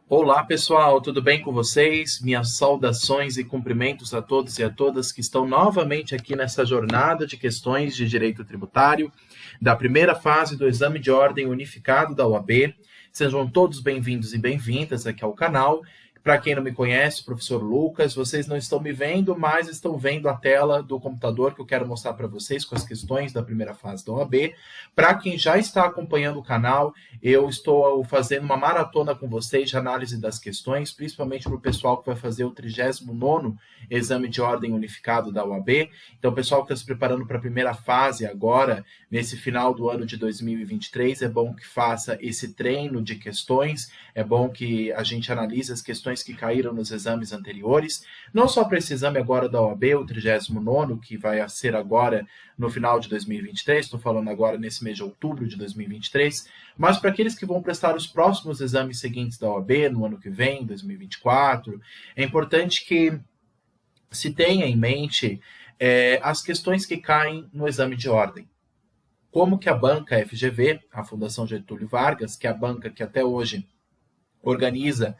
Olá pessoal, tudo bem com vocês? Minhas saudações e cumprimentos a todos e a todas que estão novamente aqui nessa jornada de questões de direito tributário da primeira fase do Exame de Ordem Unificado da OAB. Sejam todos bem-vindos e bem-vindas aqui ao canal. Para quem não me conhece, professor Lucas, vocês não estão me vendo, mas estão vendo a tela do computador que eu quero mostrar para vocês com as questões da primeira fase da OAB. Para quem já está acompanhando o canal, eu estou fazendo uma maratona com vocês de análise das questões, principalmente para o pessoal que vai fazer o 39º Exame de Ordem Unificado da OAB. Então, o pessoal que está se preparando para a primeira fase agora, nesse final do ano de 2023, é bom que faça esse treino de questões, é bom que a gente analise as questões que caíram nos exames anteriores, não só para esse exame agora da OAB, o 39º, que vai ser agora no final de 2023, estou falando agora nesse mês de outubro de 2023, mas para aqueles que vão prestar os próximos exames seguintes da OAB, no ano que vem, 2024, é importante que se tenha em mente as questões que caem no exame de ordem. Como que a banca FGV, a Fundação Getúlio Vargas, que é a banca que até hoje organiza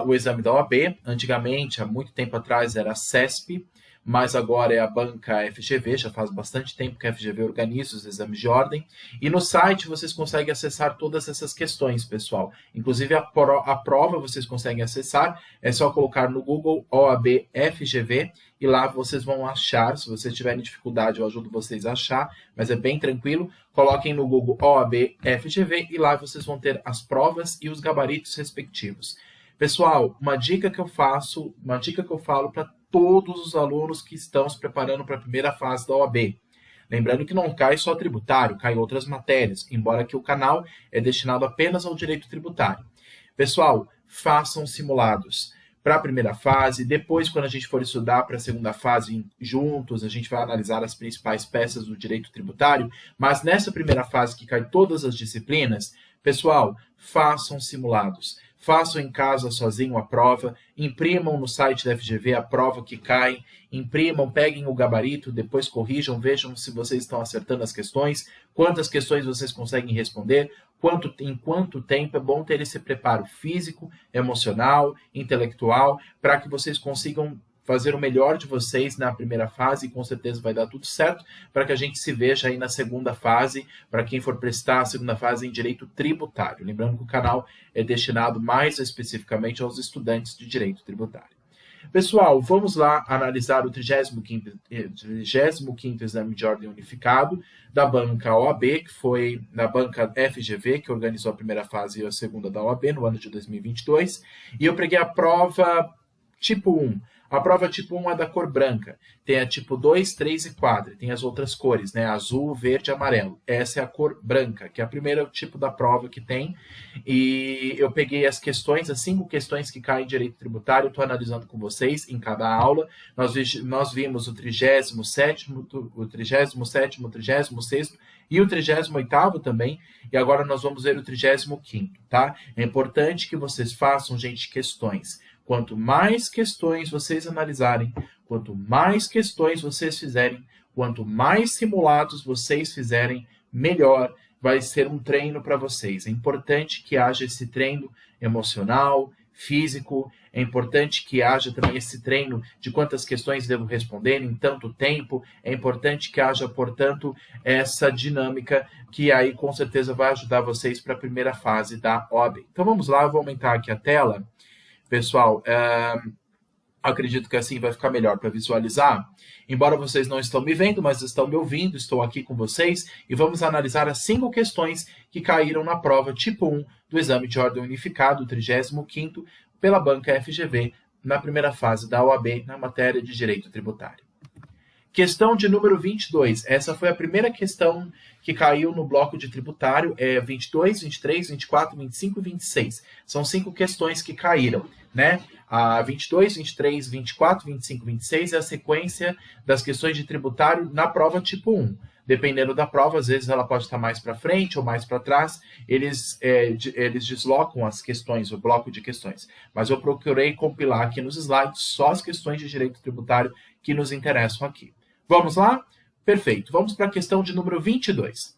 o exame da OAB, antigamente, há muito tempo atrás, era a CESP, mas agora é a banca FGV, já faz bastante tempo que a FGV organiza os exames de ordem, e no site vocês conseguem acessar todas essas questões, pessoal. Inclusive a prova vocês conseguem acessar, é só colocar no Google OAB FGV, e lá vocês vão achar, se vocês tiverem dificuldade eu ajudo vocês a achar, mas é bem tranquilo, coloquem no Google OAB FGV, e lá vocês vão ter as provas e os gabaritos respectivos. Pessoal, uma dica que eu falo para todos os alunos que estão se preparando para a primeira fase da OAB. Lembrando que não cai só tributário, cai outras matérias, embora que o canal é destinado apenas ao direito tributário. Pessoal, façam simulados para a primeira fase, depois quando a gente for estudar para a segunda fase juntos, a gente vai analisar as principais peças do direito tributário, mas nessa primeira fase que cai todas as disciplinas, pessoal, façam simulados. Façam em casa sozinho a prova, imprimam no site da FGV a prova que cai, imprimam, peguem o gabarito, depois corrijam, vejam se vocês estão acertando as questões, quantas questões vocês conseguem responder, em quanto tempo. É bom ter esse preparo físico, emocional, intelectual, para que vocês consigam fazer o melhor de vocês na primeira fase, e com certeza vai dar tudo certo, para que a gente se veja aí na segunda fase, para quem for prestar a segunda fase em direito tributário. Lembrando que o canal é destinado mais especificamente aos estudantes de direito tributário. Pessoal, vamos lá analisar o 35º Exame de Ordem Unificado da banca OAB, que foi da banca FGV, que organizou a primeira fase e a segunda da OAB no ano de 2022, e eu peguei a prova tipo 1. A prova tipo 1 é da cor branca. Tem a tipo 2, 3 e 4. Tem as outras cores, né? Azul, verde e amarelo. Essa é a cor branca, que é a primeira tipo da prova que tem. E eu peguei as questões, as 5 questões que caem em direito tributário, estou analisando com vocês em cada aula. Nós vimos o 37º, o 37º, o 36º e o 38º também. E agora nós vamos ver o 35º, tá? É importante que vocês façam, gente, questões. Quanto mais questões vocês analisarem, quanto mais questões vocês fizerem, quanto mais simulados vocês fizerem, melhor vai ser um treino para vocês. É importante que haja esse treino emocional, físico, é importante que haja também esse treino de quantas questões devo responder em tanto tempo, é importante que haja, portanto, essa dinâmica que aí com certeza vai ajudar vocês para a primeira fase da OAB. Então vamos lá, eu vou aumentar aqui a tela. Pessoal, acredito que assim vai ficar melhor para visualizar. Embora vocês não estão me vendo, mas estão me ouvindo, estou aqui com vocês e vamos analisar as 5 questões que caíram na prova tipo 1 do Exame de Ordem Unificado, 35º, pela banca FGV, na primeira fase da OAB, na matéria de Direito Tributário. Questão de número 22. Essa foi a primeira questão que caiu no bloco de tributário. 22, 23, 24, 25 e 26. São 5 questões que caíram, né? A 22, 23, 24, 25 e 26 é a sequência das questões de tributário na prova tipo 1. Dependendo da prova, às vezes ela pode estar mais para frente ou mais para trás, eles deslocam as questões, o bloco de questões. Mas eu procurei compilar aqui nos slides só as questões de direito tributário que nos interessam aqui. Vamos lá? Perfeito. Vamos para a questão de número 22.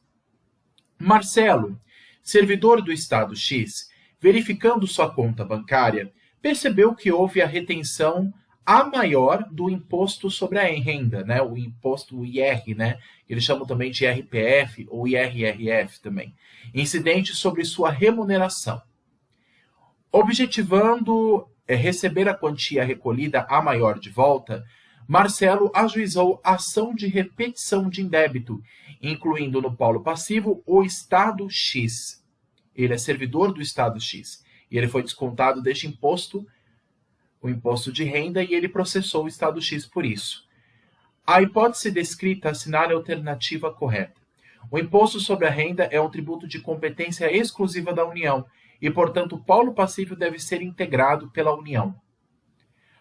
Marcelo, servidor do Estado X, verificando sua conta bancária, percebeu que houve a retenção a maior do imposto sobre a renda, né? O imposto IR, né? Eles chamam também de IRPF ou IRRF também, incidente sobre sua remuneração. Objetivando receber a quantia recolhida a maior de volta, Marcelo ajuizou ação de repetição de indébito, incluindo no polo passivo o Estado X. Ele é servidor do Estado X e ele foi descontado deste imposto, o imposto de renda, e ele processou o Estado X por isso. A hipótese descrita assinala a alternativa correta. O imposto sobre a renda é um tributo de competência exclusiva da União e, portanto, o polo passivo deve ser integrado pela União.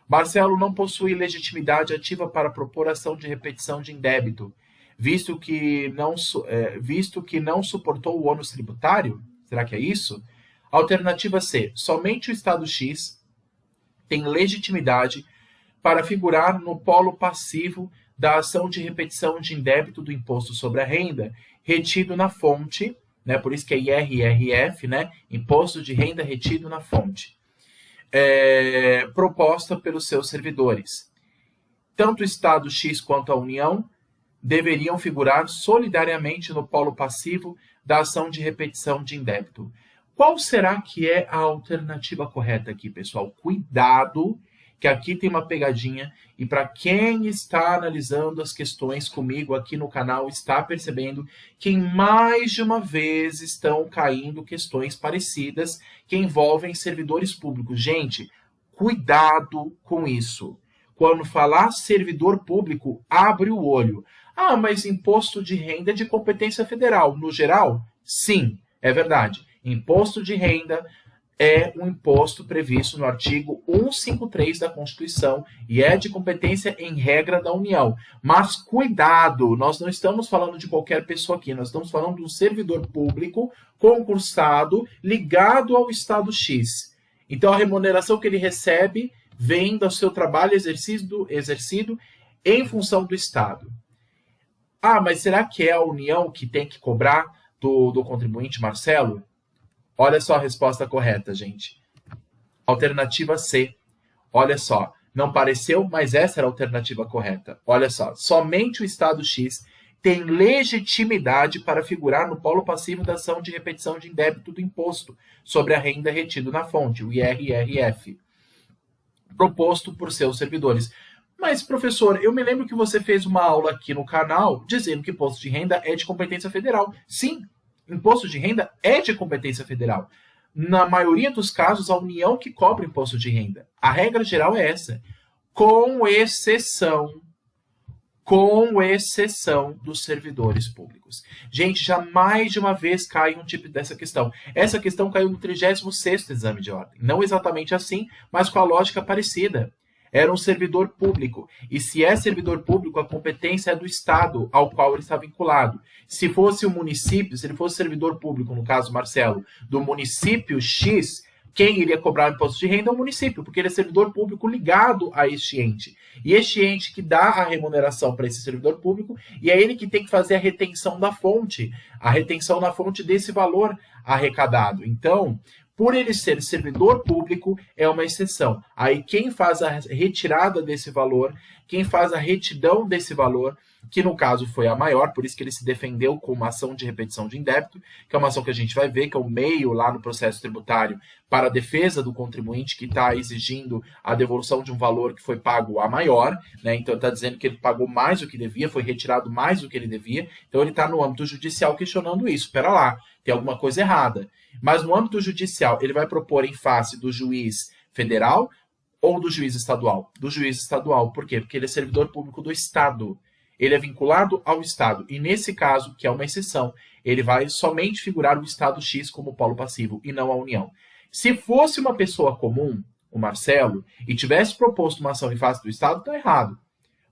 Marcelo não possui legitimidade ativa para propor ação de repetição de indébito, visto que não suportou o ônus tributário? Será que é isso? Alternativa C. Somente o Estado X tem legitimidade para figurar no polo passivo da ação de repetição de indébito do imposto sobre a renda, retido na fonte, né? Por isso que é IRRF, né? Imposto de renda retido na fonte, proposta pelos seus servidores. Tanto o Estado X quanto a União deveriam figurar solidariamente no polo passivo da ação de repetição de indébito. Qual será que é a alternativa correta aqui, pessoal? Cuidado, que aqui tem uma pegadinha, e para quem está analisando as questões comigo aqui no canal, está percebendo que mais de uma vez estão caindo questões parecidas que envolvem servidores públicos. Gente, cuidado com isso. Quando falar servidor público, abre o olho. Ah, mas imposto de renda é de competência federal. No geral, sim, é verdade. Imposto de renda é um imposto previsto no artigo 153 da Constituição e é de competência em regra da União. Mas cuidado, nós não estamos falando de qualquer pessoa aqui, nós estamos falando de um servidor público concursado ligado ao Estado X. Então a remuneração que ele recebe vem do seu trabalho exercido em função do Estado. Ah, mas será que é a União que tem que cobrar do contribuinte Marcelo? Olha só a resposta correta, gente. Alternativa C. Olha só, não pareceu, mas essa era a alternativa correta. Olha só, somente o Estado X tem legitimidade para figurar no polo passivo da ação de repetição de indébito do imposto sobre a renda retido na fonte, o IRRF, proposto por seus servidores. Mas, professor, eu me lembro que você fez uma aula aqui no canal dizendo que imposto de renda é de competência federal. Sim, imposto de renda é de competência federal. Na maioria dos casos, a União que cobra imposto de renda. A regra geral é essa, com exceção dos servidores públicos. Gente, já mais de uma vez cai um tipo dessa questão. Essa questão caiu no 36º exame de ordem. Não exatamente assim, mas com a lógica parecida. Era um servidor público. E se é servidor público, a competência é do Estado ao qual ele está vinculado. Se fosse o município, se ele fosse servidor público, no caso, Marcelo, do município X, quem iria cobrar o imposto de renda é o município, porque ele é servidor público ligado a este ente. E este ente que dá a remuneração para esse servidor público, e é ele que tem que fazer a retenção da fonte desse valor arrecadado. Então, por ele ser servidor público, é uma exceção. Aí quem faz a retirada desse valor, quem faz a retidão desse valor, que no caso foi a maior, por isso que ele se defendeu com uma ação de repetição de indébito, que é uma ação que a gente vai ver, que é o meio lá no processo tributário para a defesa do contribuinte que está exigindo a devolução de um valor que foi pago a maior, né? Então está dizendo que ele pagou mais do que devia, foi retirado mais do que ele devia, então ele está no âmbito judicial questionando isso. Espera lá, tem alguma coisa errada. Mas no âmbito judicial, ele vai propor em face do juiz federal ou do juiz estadual? Do juiz estadual. Por quê? Porque ele é servidor público do Estado. Ele é vinculado ao Estado. E nesse caso, que é uma exceção, ele vai somente figurar o Estado X como polo passivo e não a União. Se fosse uma pessoa comum, o Marcelo, e tivesse proposto uma ação em face do Estado, está errado.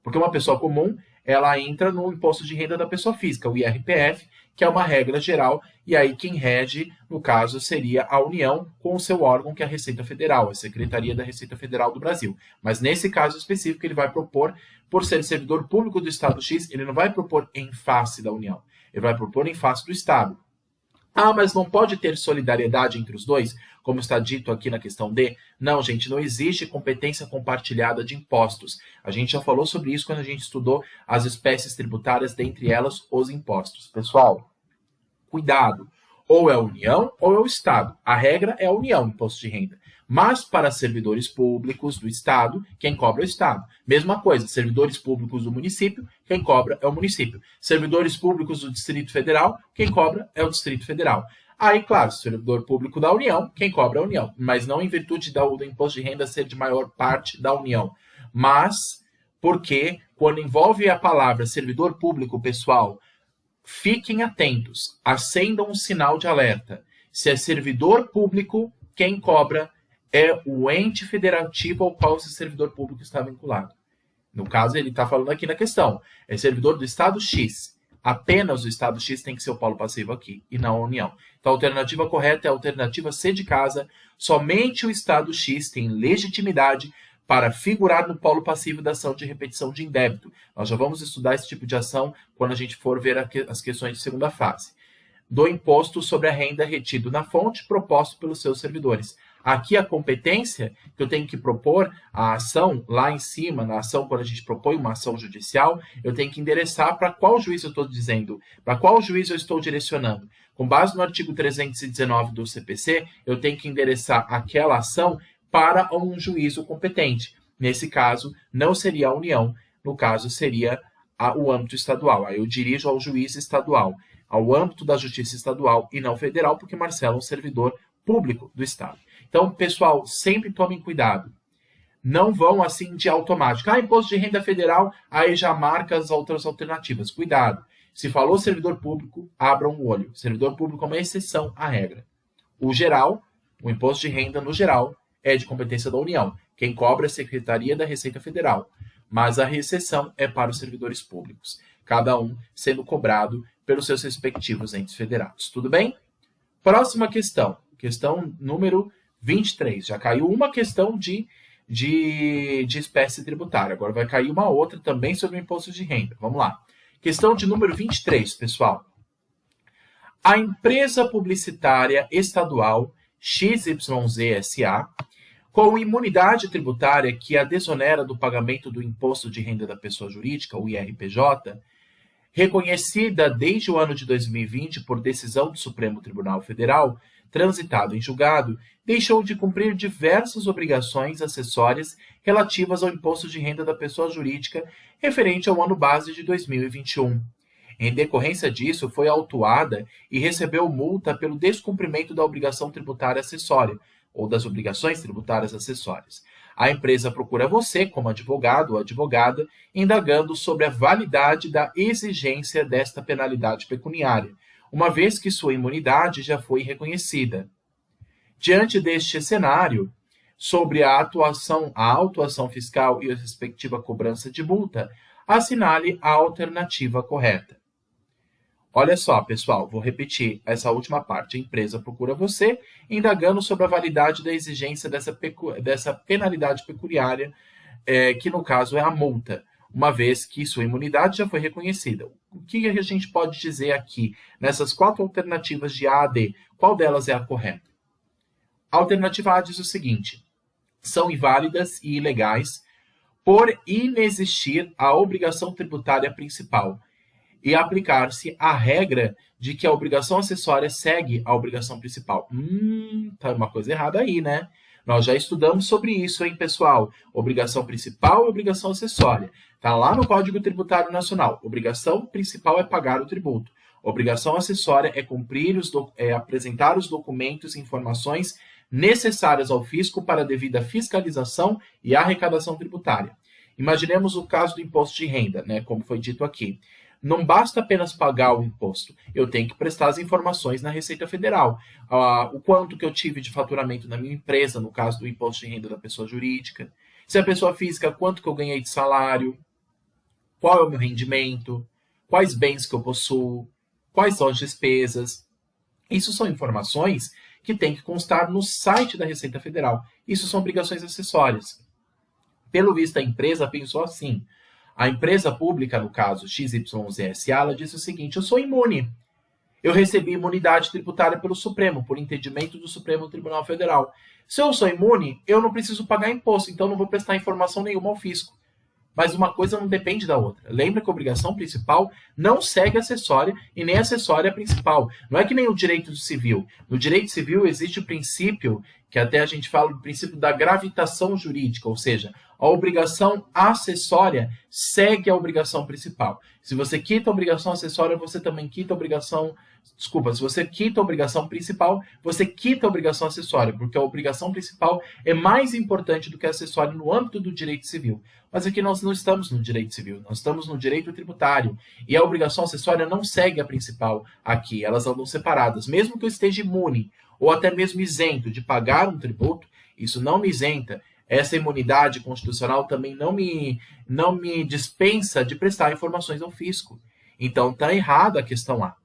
Porque uma pessoa comum, ela entra no imposto de renda da pessoa física, o IRPF, que é uma regra geral, e aí quem rege, no caso, seria a União com o seu órgão, que é a Receita Federal, a Secretaria da Receita Federal do Brasil. Mas nesse caso específico, ele vai propor, por ser servidor público do Estado X, ele não vai propor em face da União, ele vai propor em face do Estado. Ah, mas não pode ter solidariedade entre os dois, como está dito aqui na questão D? Não, gente, não existe competência compartilhada de impostos. A gente já falou sobre isso quando a gente estudou as espécies tributárias, dentre elas os impostos. Pessoal, cuidado. Ou é a União ou é o Estado. A regra é a União, imposto de renda. Mas para servidores públicos do Estado, quem cobra é o Estado. Mesma coisa, servidores públicos do município, quem cobra é o município. Servidores públicos do Distrito Federal, quem cobra é o Distrito Federal. Aí, claro, servidor público da União, quem cobra é a União. Mas não em virtude do imposto de renda ser de maior parte da União. Mas porque, quando envolve a palavra servidor público, pessoal, fiquem atentos, acendam um sinal de alerta. Se é servidor público, quem cobra é o ente federativo ao qual esse servidor público está vinculado. No caso, ele está falando aqui na questão, é servidor do Estado X. Apenas o Estado X tem que ser o polo passivo aqui, e não a União. Então, a alternativa correta é a alternativa C de casa. Somente o Estado X tem legitimidade para figurar no polo passivo da ação de repetição de indébito. Nós já vamos estudar esse tipo de ação quando a gente for ver as questões de segunda fase. Do imposto sobre a renda retido na fonte proposto pelos seus servidores. Aqui a competência que eu tenho que propor a ação lá em cima, na ação quando a gente propõe uma ação judicial, eu tenho que endereçar para qual juiz eu estou dizendo, para qual juiz eu estou direcionando. Com base no artigo 319 do CPC, eu tenho que endereçar aquela ação para um juízo competente. Nesse caso, não seria a União, no caso seria o âmbito estadual. Aí eu dirijo ao juiz estadual, ao âmbito da justiça estadual e não federal, porque Marcelo é um servidor público do Estado. Então, pessoal, sempre tomem cuidado. Não vão assim de automático. Imposto de renda federal, aí já marca as outras alternativas. Cuidado. Se falou servidor público, abram o olho. Servidor público é uma exceção à regra. O geral, o imposto de renda no geral, é de competência da União. Quem cobra é a Secretaria da Receita Federal. Mas a exceção é para os servidores públicos. Cada um sendo cobrado pelos seus respectivos entes federados. Tudo bem? Próxima questão. Questão número 23. Já caiu uma questão de espécie tributária. Agora vai cair uma outra também sobre o imposto de renda. Vamos lá. Questão de número 23, pessoal. A empresa publicitária estadual XYZ-SA, com imunidade tributária que a desonera do pagamento do imposto de renda da pessoa jurídica, o IRPJ, reconhecida desde o ano de 2020 por decisão do Supremo Tribunal Federal, transitado em julgado, deixou de cumprir diversas obrigações acessórias relativas ao imposto de renda da pessoa jurídica referente ao ano base de 2021. Em decorrência disso, foi autuada e recebeu multa pelo descumprimento da obrigação tributária acessória, ou das obrigações tributárias acessórias. A empresa procura você, como advogado ou advogada, indagando sobre a validade da exigência desta penalidade pecuniária, uma vez que sua imunidade já foi reconhecida. Diante deste cenário, sobre a autuação fiscal e a respectiva cobrança de multa, assinale a alternativa correta. Olha só, pessoal, vou repetir essa última parte. A empresa procura você, indagando sobre a validade da exigência dessa penalidade pecuniária, que no caso é a multa, uma vez que sua imunidade já foi reconhecida. O que a gente pode dizer aqui, nessas 4 alternativas de A a D? Qual delas é a correta? A alternativa A diz o seguinte: são inválidas e ilegais por inexistir a obrigação tributária principal e aplicar-se a regra de que a obrigação acessória segue a obrigação principal. Tá uma coisa errada aí, né? Nós já estudamos sobre isso, hein, pessoal? Obrigação principal e obrigação acessória. Tá lá no Código Tributário Nacional. Obrigação principal é pagar o tributo. Obrigação acessória é apresentar os documentos e informações necessárias ao fisco para a devida fiscalização e arrecadação tributária. Imaginemos o caso do imposto de renda, né, como foi dito aqui. Não basta apenas pagar o imposto, eu tenho que prestar as informações na Receita Federal. O quanto que eu tive de faturamento na minha empresa, no caso do imposto de renda da pessoa jurídica. Se a pessoa física, quanto que eu ganhei de salário, qual é o meu rendimento, quais bens que eu possuo, quais são as despesas. Isso são informações que tem que constar no site da Receita Federal. Isso são obrigações acessórias. Pelo visto, a empresa pensou assim. A empresa pública, no caso XYZ-SA, ela disse o seguinte: eu sou imune. Eu recebi imunidade tributária pelo Supremo, por entendimento do Supremo Tribunal Federal. Se eu sou imune, eu não preciso pagar imposto, então não vou prestar informação nenhuma ao fisco. Mas uma coisa não depende da outra. Lembra que a obrigação principal não segue a acessória e nem a acessória é a principal. Não é que nem o direito civil. No direito civil existe o princípio, que até a gente fala do princípio da gravitação jurídica, ou seja, a obrigação acessória segue a obrigação principal. Se você quita a obrigação acessória, você também quita a obrigação... Desculpa, se você quita a obrigação principal, você quita a obrigação acessória, porque a obrigação principal é mais importante do que a acessória no âmbito do direito civil. Mas aqui nós não estamos no direito civil, nós estamos no direito tributário. E a obrigação acessória não segue a principal aqui, elas andam separadas. Mesmo que eu esteja imune, ou até mesmo isento de pagar um tributo, isso não me isenta. Essa imunidade constitucional também não me dispensa de prestar informações ao fisco. Então está errada a questão A.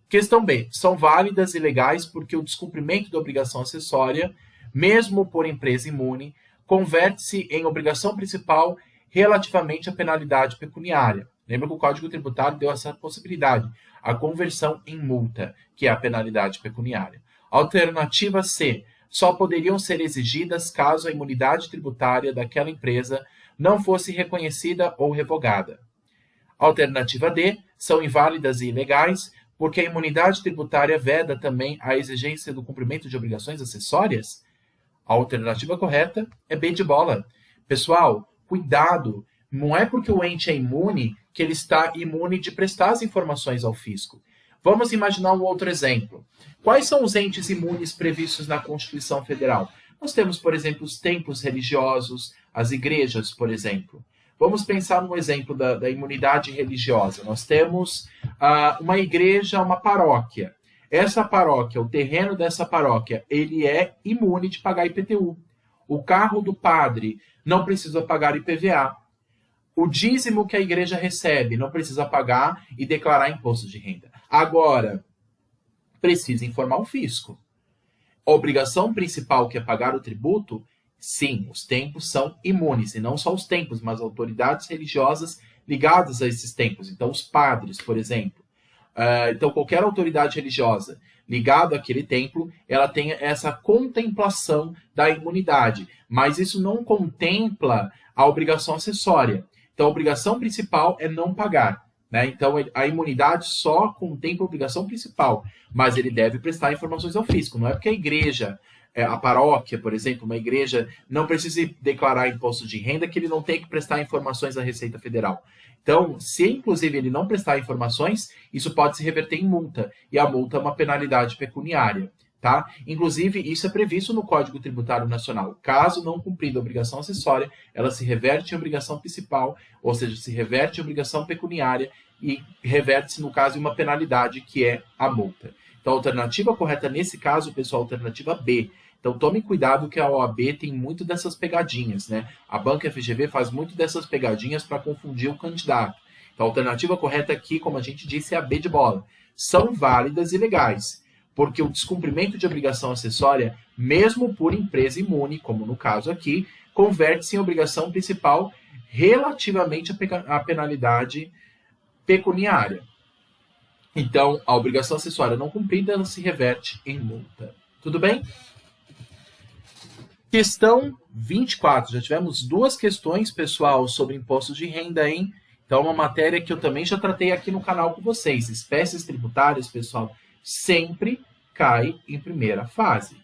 Questão B. São válidas e legais porque o descumprimento da obrigação acessória, mesmo por empresa imune, converte-se em obrigação principal relativamente à penalidade pecuniária. Lembra que o Código Tributário deu essa possibilidade, a conversão em multa, que é a penalidade pecuniária. Alternativa C. Só poderiam ser exigidas caso a imunidade tributária daquela empresa não fosse reconhecida ou revogada. Alternativa D. São inválidas e ilegais porque a imunidade tributária veda também a exigência do cumprimento de obrigações acessórias? A alternativa correta é B de bola. Pessoal, cuidado! Não é porque o ente é imune que ele está imune de prestar as informações ao fisco. Vamos imaginar um outro exemplo. Quais são os entes imunes previstos na Constituição Federal? Nós temos, por exemplo, os templos religiosos, as igrejas, por exemplo. Vamos pensar no exemplo da imunidade religiosa. Nós temos uma igreja, uma paróquia. Essa paróquia, o terreno dessa paróquia, ele é imune de pagar IPTU. O carro do padre não precisa pagar IPVA. O dízimo que a igreja recebe não precisa pagar e declarar imposto de renda. Agora, precisa informar o fisco. A obrigação principal, que é pagar o tributo, sim, os templos são imunes, e não só os templos, mas autoridades religiosas ligadas a esses templos. Então, os padres, por exemplo. Então, qualquer autoridade religiosa ligada àquele templo, ela tem essa contemplação da imunidade, mas isso não contempla a obrigação acessória. Então, a obrigação principal é não pagar. Né? Então, a imunidade só contempla a obrigação principal, mas ele deve prestar informações ao fisco. Não é porque a igreja, a paróquia, por exemplo, uma igreja, não precisa declarar imposto de renda que ele não tem que prestar informações à Receita Federal. Então, se inclusive ele não prestar informações, isso pode se reverter em multa, e a multa é uma penalidade pecuniária. Tá? Inclusive, isso é previsto no Código Tributário Nacional. Caso não cumprida a obrigação acessória, ela se reverte em obrigação principal, ou seja, se reverte em obrigação pecuniária e reverte-se, no caso, em uma penalidade, que é a multa. Então, a alternativa correta nesse caso, pessoal, a alternativa B. Então, tome cuidado que a OAB tem muito dessas pegadinhas, né? A Banca FGV faz muito dessas pegadinhas para confundir o candidato. Então, a alternativa correta aqui, como a gente disse, é a B de bola. São válidas e legais, porque o descumprimento de obrigação acessória, mesmo por empresa imune, como no caso aqui, converte-se em obrigação principal relativamente à penalidade pecuniária. Então, a obrigação acessória não cumprida, ela se reverte em multa. Tudo bem? Questão 24. Já tivemos duas questões, pessoal, sobre imposto de renda, hein? Então, uma matéria que eu também já tratei aqui no canal com vocês. Espécies tributárias, pessoal, sempre cai em primeira fase.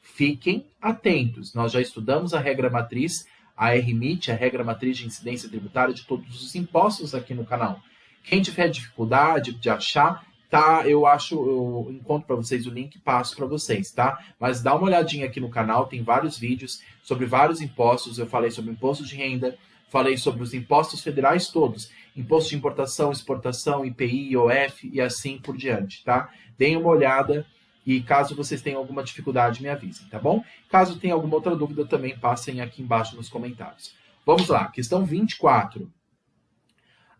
Fiquem atentos. Nós já estudamos a regra matriz, a RMIT, a regra matriz de incidência tributária de todos os impostos aqui no canal. Quem tiver dificuldade de achar, tá? Eu encontro para vocês o link e passo para vocês, tá? Mas dá uma olhadinha aqui no canal, tem vários vídeos sobre vários impostos. Eu falei sobre imposto de renda, falei sobre os impostos federais todos. Imposto de importação, exportação, IPI, IOF e assim por diante, tá? Deem uma olhada e caso vocês tenham alguma dificuldade, me avisem, tá bom? Caso tenha alguma outra dúvida, também passem aqui embaixo nos comentários. Vamos lá, questão 24.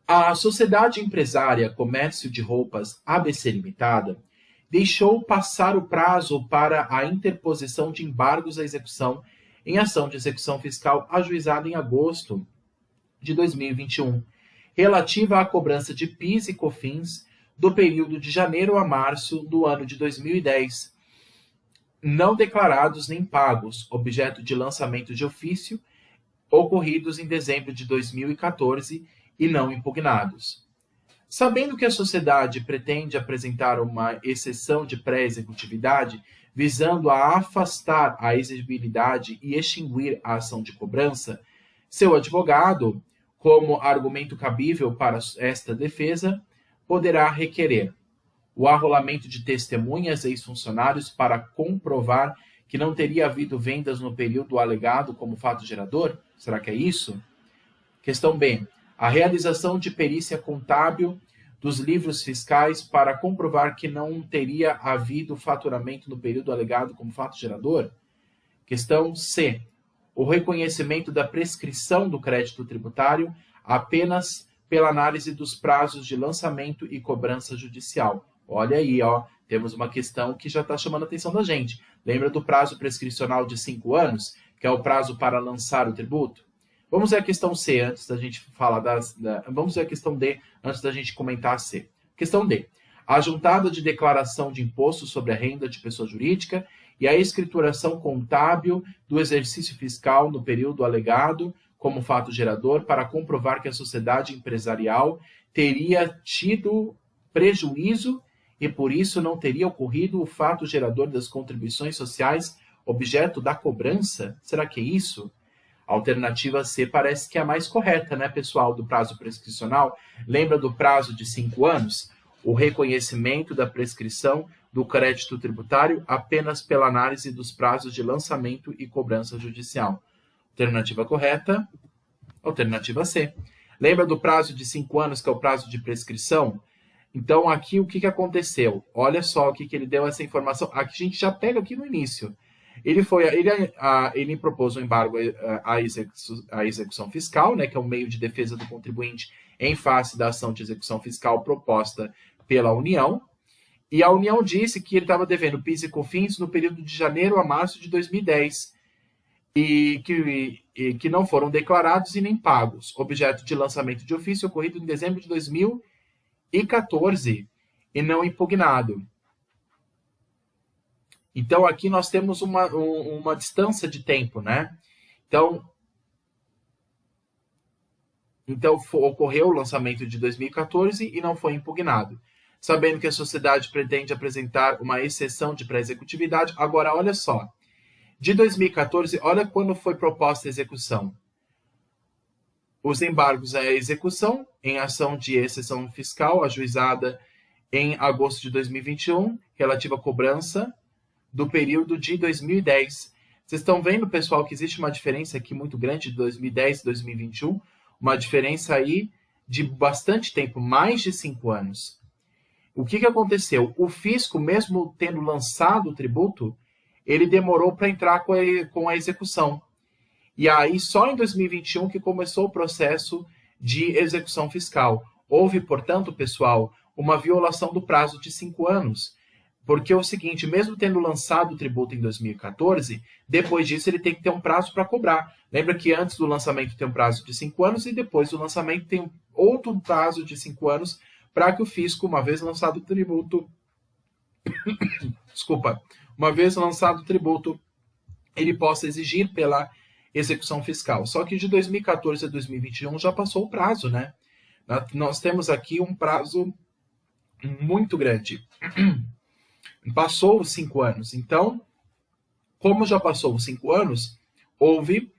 A Sociedade Empresária Comércio de Roupas ABC Limitada deixou passar o prazo para a interposição de embargos à execução em ação de execução fiscal ajuizada em agosto de 2021, relativa à cobrança de PIS e COFINS do período de janeiro a março do ano de 2010, não declarados nem pagos, objeto de lançamento de ofício, ocorridos em dezembro de 2014 e não impugnados. Sabendo que a sociedade pretende apresentar uma exceção de pré-executividade, visando a afastar a exigibilidade e extinguir a ação de cobrança, seu advogado, como argumento cabível para esta defesa, poderá requerer o arrolamento de testemunhas e ex-funcionários para comprovar que não teria havido vendas no período alegado como fato gerador? Será que é isso? Questão B. A realização de perícia contábil dos livros fiscais para comprovar que não teria havido faturamento no período alegado como fato gerador? Questão C. O reconhecimento da prescrição do crédito tributário apenas pela análise dos prazos de lançamento e cobrança judicial. Olha aí, temos uma questão que já está chamando a atenção da gente. Lembra do prazo prescricional de 5 anos, que é o prazo para lançar o tributo? Vamos ver a questão C antes da gente falar vamos ver a questão D antes da gente comentar a C. Questão D. A juntada de declaração de imposto sobre a renda de pessoa jurídica e a escrituração contábil do exercício fiscal no período alegado como fato gerador para comprovar que a sociedade empresarial teria tido prejuízo e por isso não teria ocorrido o fato gerador das contribuições sociais objeto da cobrança? Será que é isso? A alternativa C parece que é a mais correta, né, pessoal, do prazo prescricional. Lembra do prazo de 5 anos? O reconhecimento da prescrição do crédito tributário apenas pela análise dos prazos de lançamento e cobrança judicial. Alternativa correta, alternativa C. Lembra do prazo de 5 anos, que é o prazo de prescrição? Então, aqui o que aconteceu? Olha só o que ele deu essa informação. Aqui a gente já pega aqui no início. Ele propôs um embargo à execução fiscal, né, que é um meio de defesa do contribuinte em face da ação de execução fiscal proposta pela União. E a União disse que ele estava devendo PIS e COFINS no período de janeiro a março de 2010 e que não foram declarados e nem pagos, objeto de lançamento de ofício ocorrido em dezembro de 2014 e não impugnado. Então, aqui nós temos uma distância de tempo, né? Então ocorreu o lançamento de 2014 e não foi impugnado. Sabendo que a sociedade pretende apresentar uma exceção de pré-executividade. Agora, olha só. De 2014, olha quando foi proposta a execução. Os embargos à execução em ação de exceção fiscal ajuizada em agosto de 2021, relativa à cobrança do período de 2010. Vocês estão vendo, pessoal, que existe uma diferença aqui muito grande de 2010 e 2021, uma diferença aí de bastante tempo, mais de 5 anos. O que aconteceu? O fisco, mesmo tendo lançado o tributo, ele demorou para entrar com a execução. E aí, só em 2021 que começou o processo de execução fiscal. Houve, portanto, pessoal, uma violação do prazo de 5 anos. Porque é o seguinte, mesmo tendo lançado o tributo em 2014, depois disso ele tem que ter um prazo para cobrar. Lembra que antes do lançamento tem um prazo de 5 anos e depois do lançamento tem outro prazo de 5 anos para que o fisco, uma vez lançado o tributo, uma vez lançado o tributo, ele possa exigir pela execução fiscal. Só que de 2014 a 2021 já passou o prazo, né? Nós temos aqui um prazo muito grande. Passou os 5 anos. Então, como já passou os 5 anos, houve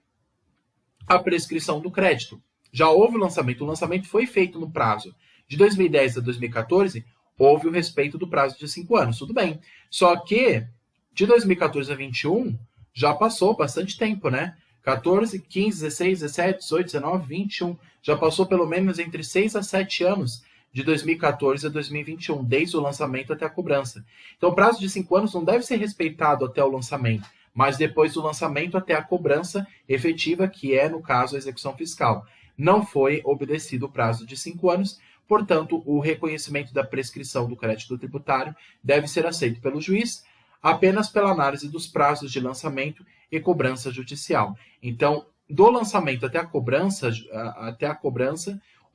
a prescrição do crédito. Já houve o lançamento foi feito no prazo. De 2010 a 2014, houve o respeito do prazo de 5 anos. Tudo bem. Só que, de 2014 a 2021, já passou bastante tempo, né? 14, 15, 16, 17, 18, 19, 21. Já passou pelo menos entre 6 a 7 anos de 2014 a 2021, desde o lançamento até a cobrança. Então, o prazo de 5 anos não deve ser respeitado até o lançamento, mas depois do lançamento até a cobrança efetiva, que é, no caso, a execução fiscal. Não foi obedecido o prazo de 5 anos, portanto, o reconhecimento da prescrição do crédito tributário deve ser aceito pelo juiz apenas pela análise dos prazos de lançamento e cobrança judicial. Então, do lançamento até a cobrança,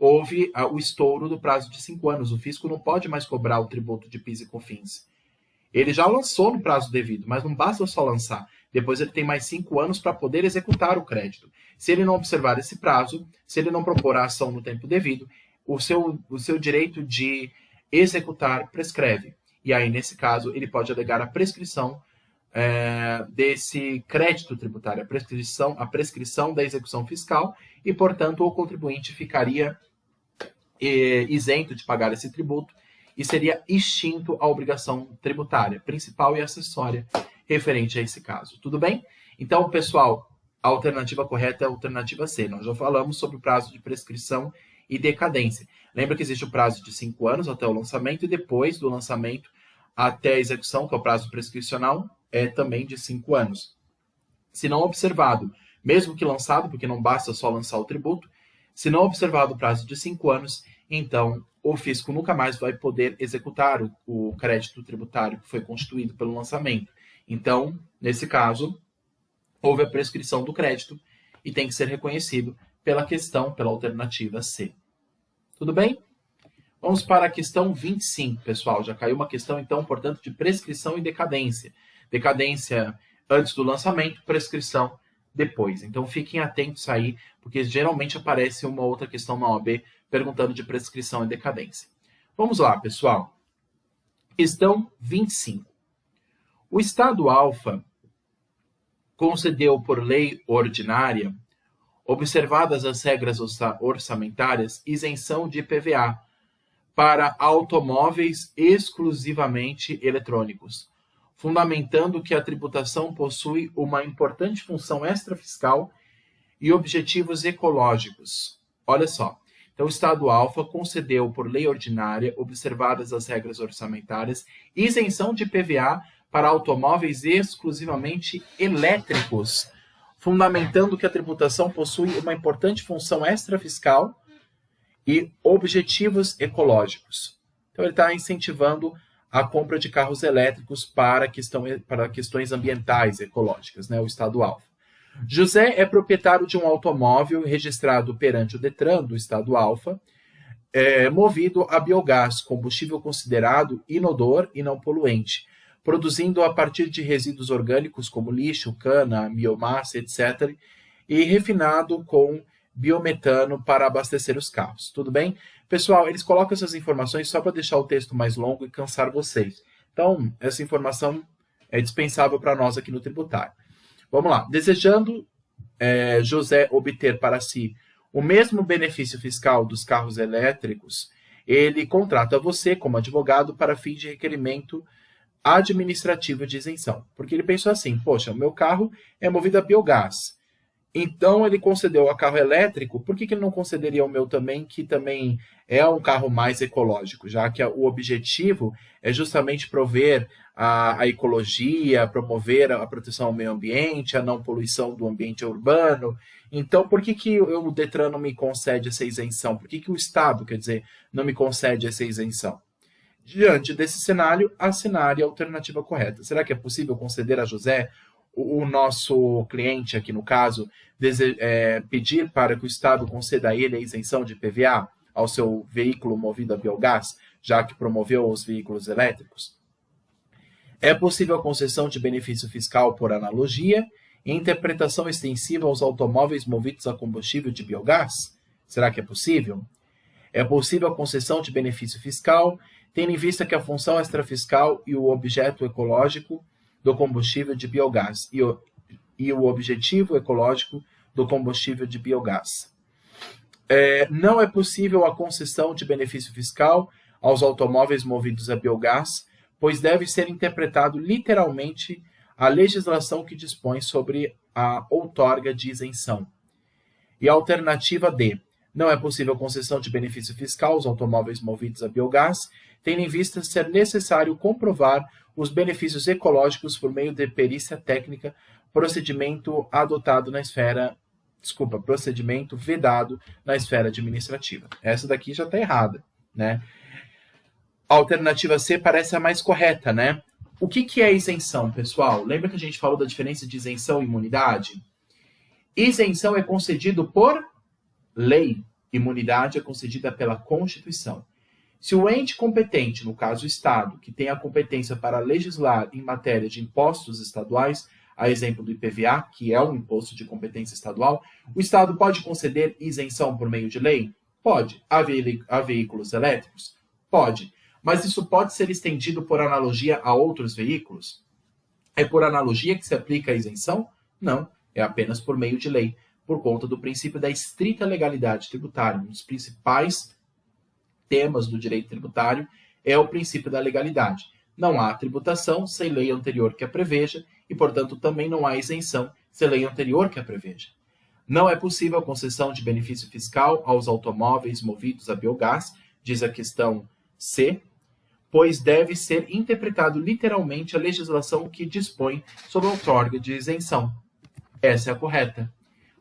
houve o estouro do prazo de 5 anos. O fisco não pode mais cobrar o tributo de PIS e COFINS. Ele já lançou no prazo devido, mas não basta só lançar. Depois ele tem mais 5 anos para poder executar o crédito. Se ele não observar esse prazo, se ele não propor a ação no tempo devido, o seu direito de executar prescreve. E aí, nesse caso, ele pode alegar a prescrição desse crédito tributário, a prescrição da execução fiscal, e, portanto, o contribuinte ficaria isento de pagar esse tributo e seria extinto a obrigação tributária, principal e acessória, referente a esse caso. Tudo bem? Então, pessoal, a alternativa correta é a alternativa C. Nós já falamos sobre o prazo de prescrição e decadência. Lembra que existe o prazo de 5 anos até o lançamento, e depois do lançamento até a execução, que é o prazo prescricional, é também de 5 anos. Se não observado, mesmo que lançado, porque não basta só lançar o tributo, se não observado o prazo de 5 anos, então o fisco nunca mais vai poder executar o crédito tributário que foi constituído pelo lançamento. Então, nesse caso, houve a prescrição do crédito e tem que ser reconhecido pela alternativa C. Tudo bem? Vamos para a questão 25, pessoal. Já caiu uma questão, então, portanto, de prescrição e decadência. Decadência antes do lançamento, prescrição depois. Então, fiquem atentos aí, porque geralmente aparece uma outra questão na OAB perguntando de prescrição e decadência. Vamos lá, pessoal. Questão 25. O Estado alfa concedeu por lei ordinária, observadas as regras orçamentárias, isenção de IPVA para automóveis exclusivamente eletrônicos, fundamentando que a tributação possui uma importante função extrafiscal e objetivos ecológicos. Olha só. Então, o Estado alfa concedeu por lei ordinária, observadas as regras orçamentárias, isenção de IPVA para automóveis exclusivamente elétricos, fundamentando que a tributação possui uma importante função extrafiscal e objetivos ecológicos. Então, ele está incentivando a compra de carros elétricos para questões ambientais e ecológicas, né? O Estado alfa. José é proprietário de um automóvel registrado perante o Detran do Estado alfa, movido a biogás, combustível considerado inodor e não poluente, produzindo a partir de resíduos orgânicos como lixo, cana, biomassa, etc., e refinado com biometano para abastecer os carros. Tudo bem? Pessoal, eles colocam essas informações só para deixar o texto mais longo e cansar vocês. Então, essa informação é dispensável para nós aqui no tributário. Vamos lá. Desejando José obter para si o mesmo benefício fiscal dos carros elétricos, ele contrata você como advogado para fim de requerimento administrativo de isenção. Porque ele pensou assim, poxa, o meu carro é movido a biogás. Então, ele concedeu a carro elétrico, por que ele não concederia ao meu também, que também é um carro mais ecológico, já que o objetivo é justamente prover a ecologia, promover a proteção ao meio ambiente, a não poluição do ambiente urbano. Então, por que o Detran não me concede essa isenção? Por que o Estado, quer dizer, não me concede essa isenção? Diante desse cenário, assinale a alternativa correta. Será que é possível conceder a José, o nosso cliente aqui no caso, pedir para que o Estado conceda a ele a isenção de IPVA ao seu veículo movido a biogás, já que promoveu os veículos elétricos? É possível a concessão de benefício fiscal por analogia e interpretação extensiva aos automóveis movidos a combustível de biogás? Será que é possível? É possível a concessão de benefício fiscal, tendo em vista que a função extrafiscal e o objeto ecológico do combustível de biogás e o objetivo ecológico do combustível de biogás. Não é possível a concessão de benefício fiscal aos automóveis movidos a biogás, pois deve ser interpretado literalmente a legislação que dispõe sobre a outorga de isenção. E a alternativa D. Não é possível a concessão de benefício fiscal aos automóveis movidos a biogás, tendo em vista ser necessário comprovar os benefícios ecológicos por meio de perícia técnica, procedimento vedado na esfera administrativa. Essa daqui já está errada, né? A alternativa C parece a mais correta, né? O que é isenção, pessoal? Lembra que a gente falou da diferença de isenção e imunidade? Isenção é concedido por lei. Imunidade é concedida pela Constituição. Se o ente competente, no caso o Estado, que tem a competência para legislar em matéria de impostos estaduais, a exemplo do IPVA, que é um imposto de competência estadual, o Estado pode conceder isenção por meio de lei? Pode. A veículos elétricos? Pode. Mas isso pode ser estendido por analogia a outros veículos? É por analogia que se aplica a isenção? Não. É apenas por meio de lei, por conta do princípio da estrita legalidade tributária. Um dos principais temas do direito tributário é o princípio da legalidade. Não há tributação sem lei anterior que a preveja e, portanto, também não há isenção sem lei anterior que a preveja. Não é possível a concessão de benefício fiscal aos automóveis movidos a biogás, diz a questão C, pois deve ser interpretado literalmente a legislação que dispõe sobre a outorga de isenção. Essa é a correta.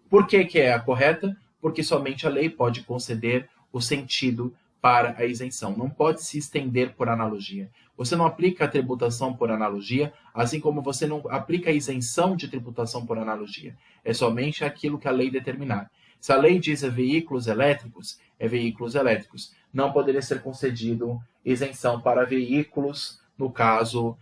Por que é a correta? Porque somente a lei pode conceder o sentido para a isenção. Não pode se estender por analogia. Você não aplica a tributação por analogia, assim como você não aplica a isenção de tributação por analogia. É somente aquilo que a lei determinar. Se a lei diz veículos elétricos, é veículos elétricos. Não poderia ser concedido isenção para veículos, no caso,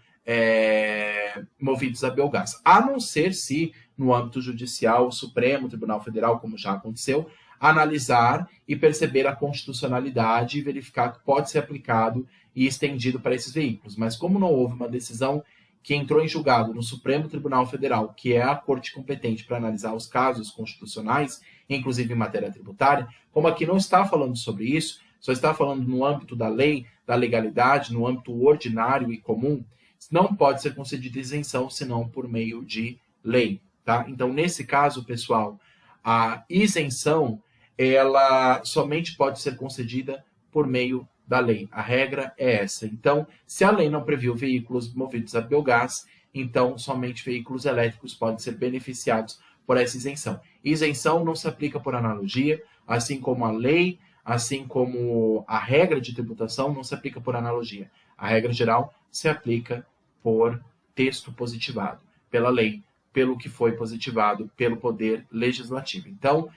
movidos a biogás. A não ser se, no âmbito judicial, o Supremo Tribunal Federal, como já aconteceu, analisar e perceber a constitucionalidade e verificar que pode ser aplicado e estendido para esses veículos. Mas como não houve uma decisão que entrou em julgado no Supremo Tribunal Federal, que é a corte competente para analisar os casos constitucionais, inclusive em matéria tributária, como aqui não está falando sobre isso, só está falando no âmbito da lei, da legalidade, no âmbito ordinário e comum, não pode ser concedida isenção senão por meio de lei. Tá? Então, nesse caso, pessoal, a isenção ela somente pode ser concedida por meio da lei. A regra é essa. Então, se a lei não previu veículos movidos a biogás, então somente veículos elétricos podem ser beneficiados por essa isenção. Isenção não se aplica por analogia, assim como a lei, assim como a regra de tributação não se aplica por analogia. A regra geral se aplica por texto positivado, pela lei, pelo que foi positivado pelo Poder Legislativo. Então,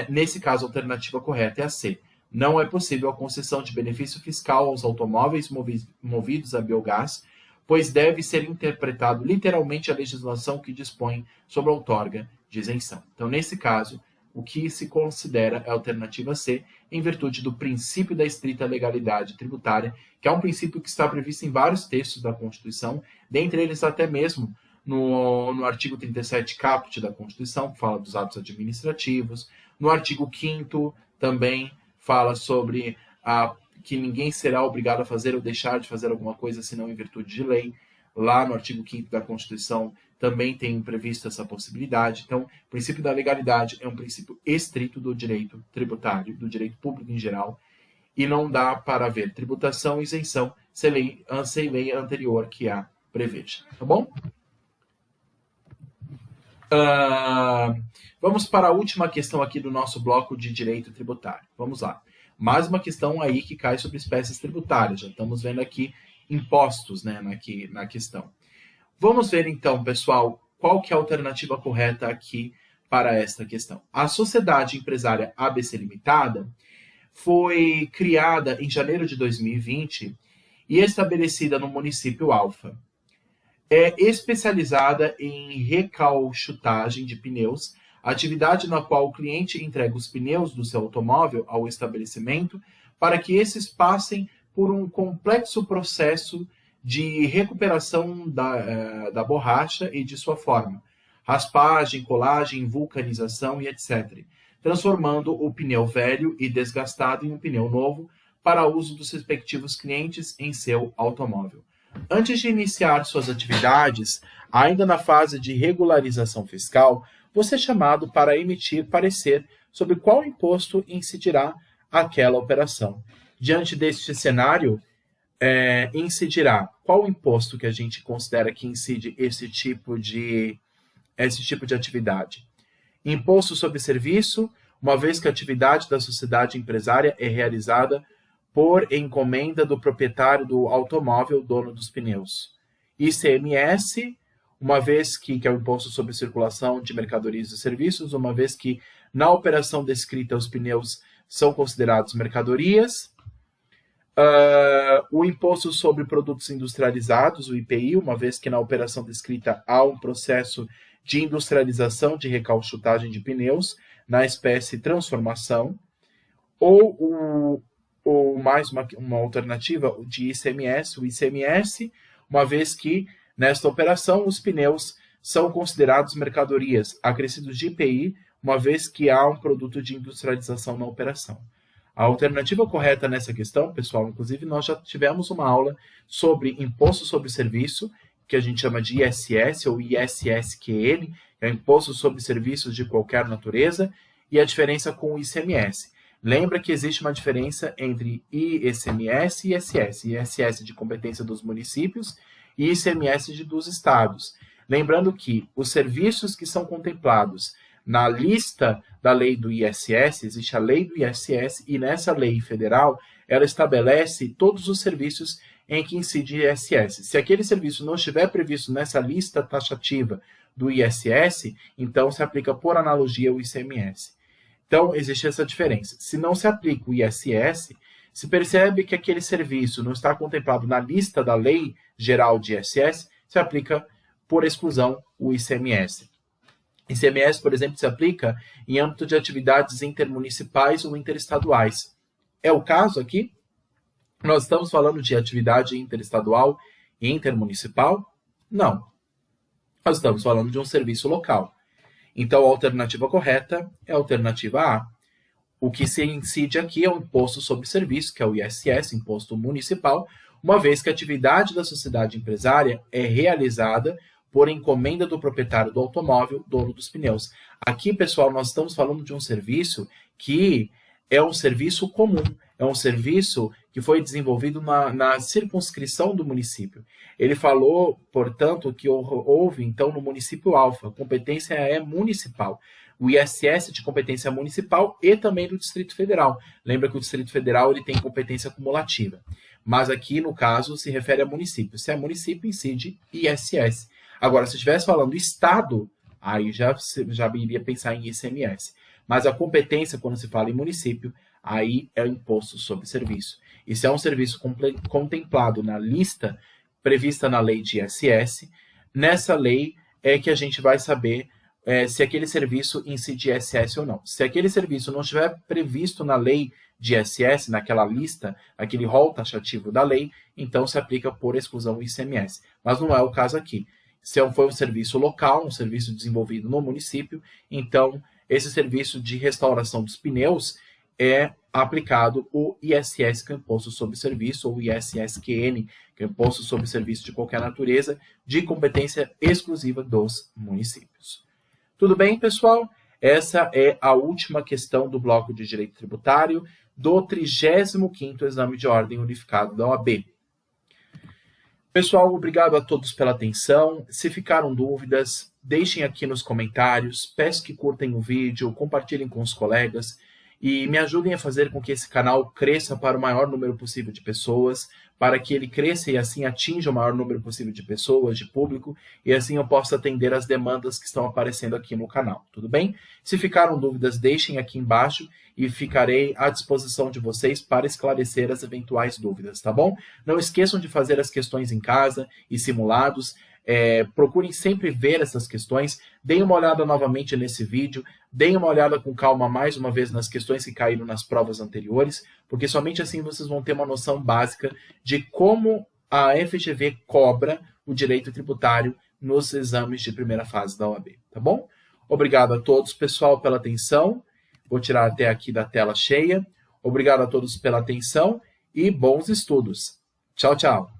nesse caso, a alternativa correta é a C. Não é possível a concessão de benefício fiscal aos automóveis movidos a biogás, pois deve ser interpretado literalmente a legislação que dispõe sobre a outorga de isenção. Então, nesse caso, o que se considera é a alternativa C, em virtude do princípio da estrita legalidade tributária, que é um princípio que está previsto em vários textos da Constituição, dentre eles até mesmo no artigo 37 caput da Constituição, que fala dos atos administrativos. No artigo 5º também fala sobre que ninguém será obrigado a fazer ou deixar de fazer alguma coisa senão em virtude de lei. Lá no artigo 5º da Constituição também tem previsto essa possibilidade. Então, o princípio da legalidade é um princípio estrito do direito tributário, do direito público em geral, e não dá para haver tributação e isenção sem lei anterior que a preveja. Tá bom? Vamos para a última questão aqui do nosso bloco de direito tributário. Vamos lá. Mais uma questão aí que cai sobre espécies tributárias. Já estamos vendo aqui impostos, né, na questão. Vamos ver então, pessoal, qual que é a alternativa correta aqui para esta questão. A Sociedade Empresária ABC Limitada foi criada em janeiro de 2020 e estabelecida no município Alfa. É especializada em recauchutagem de pneus, atividade na qual o cliente entrega os pneus do seu automóvel ao estabelecimento para que esses passem por um complexo processo de recuperação da borracha e de sua forma, raspagem, colagem, vulcanização e etc., transformando o pneu velho e desgastado em um pneu novo para uso dos respectivos clientes em seu automóvel. Antes de iniciar suas atividades, ainda na fase de regularização fiscal, você é chamado para emitir parecer sobre qual imposto incidirá aquela operação. Diante deste cenário, incidirá qual imposto que a gente considera que incide esse tipo de atividade? Imposto sobre serviço, uma vez que a atividade da sociedade empresária é realizada por encomenda do proprietário do automóvel, dono dos pneus. ICMS, uma vez que é o Imposto sobre Circulação de Mercadorias e Serviços, uma vez que na operação descrita os pneus são considerados mercadorias. O imposto sobre produtos industrializados, o IPI, uma vez que na operação descrita há um processo de industrialização de recauchutagem de pneus na espécie transformação, ou mais uma alternativa de ICMS, o ICMS, uma vez que nesta operação os pneus são considerados mercadorias acrescidos de IPI, uma vez que há um produto de industrialização na operação. A alternativa correta nessa questão, pessoal, inclusive nós já tivemos uma aula sobre imposto sobre serviço, que a gente chama de ISS ou ISSQN, que é Imposto sobre Serviços de Qualquer Natureza, e a diferença com o ICMS. Lembra que existe uma diferença entre ICMS e ISS. ISS de competência dos municípios e ICMS dos estados. Lembrando que os serviços que são contemplados na lista da lei do ISS, existe a lei do ISS, e nessa lei federal, ela estabelece todos os serviços em que incide ISS. Se aquele serviço não estiver previsto nessa lista taxativa do ISS, então se aplica por analogia o ICMS. Então, existe essa diferença. Se não se aplica o ISS, se percebe que aquele serviço não está contemplado na lista da lei geral de ISS, se aplica por exclusão o ICMS. ICMS, por exemplo, se aplica em âmbito de atividades intermunicipais ou interestaduais. É o caso aqui? Nós estamos falando de atividade interestadual e intermunicipal? Não. Nós estamos falando de um serviço local. Então, a alternativa correta é a alternativa A. O que se incide aqui é o imposto sobre serviço, que é o ISS, imposto municipal, uma vez que a atividade da sociedade empresária é realizada por encomenda do proprietário do automóvel, dono dos pneus. Aqui, pessoal, nós estamos falando de um serviço que é um serviço comum, é um serviço que foi desenvolvido na circunscrição do município. Ele falou, portanto, que houve, então, no município alfa, a competência é municipal. O ISS de competência municipal e também do Distrito Federal. Lembra que o Distrito Federal ele tem competência acumulativa. Mas aqui, no caso, se refere a município. Se é município, incide ISS. Agora, se estivesse falando Estado, aí já iria pensar em ICMS. Mas a competência, quando se fala em município, aí é o imposto sobre serviço. E se é um serviço contemplado na lista prevista na lei de ISS, nessa lei é que a gente vai saber se aquele serviço incide ISS ou não. Se aquele serviço não estiver previsto na lei de ISS, naquela lista, aquele rol taxativo da lei, então se aplica por exclusão o ICMS. Mas não é o caso aqui. Se foi um serviço local, um serviço desenvolvido no município, então esse serviço de restauração dos pneus é aplicado o ISS, que é o Imposto sobre Serviço, ou ISSQN, que é o Imposto sobre Serviço de Qualquer Natureza, de competência exclusiva dos municípios. Tudo bem, pessoal? Essa é a última questão do bloco de Direito Tributário do 35º Exame de Ordem Unificado da OAB. Pessoal, obrigado a todos pela atenção. Se ficaram dúvidas, deixem aqui nos comentários. Peço que curtem o vídeo, compartilhem com os colegas e me ajudem a fazer com que esse canal cresça para o maior número possível de pessoas, para que ele cresça e assim atinja o maior número possível de pessoas, de público, e assim eu possa atender as demandas que estão aparecendo aqui no canal, tudo bem? Se ficaram dúvidas, deixem aqui embaixo e ficarei à disposição de vocês para esclarecer as eventuais dúvidas, tá bom? Não esqueçam de fazer as questões em casa e simulados. Procurem sempre ver essas questões, deem uma olhada novamente nesse vídeo, deem uma olhada com calma mais uma vez nas questões que caíram nas provas anteriores, porque somente assim vocês vão ter uma noção básica de como a FGV cobra o direito tributário nos exames de primeira fase da OAB, tá bom? Obrigado a todos, pessoal, pela atenção. Vou tirar até aqui da tela cheia. Obrigado a todos pela atenção e bons estudos. Tchau, tchau.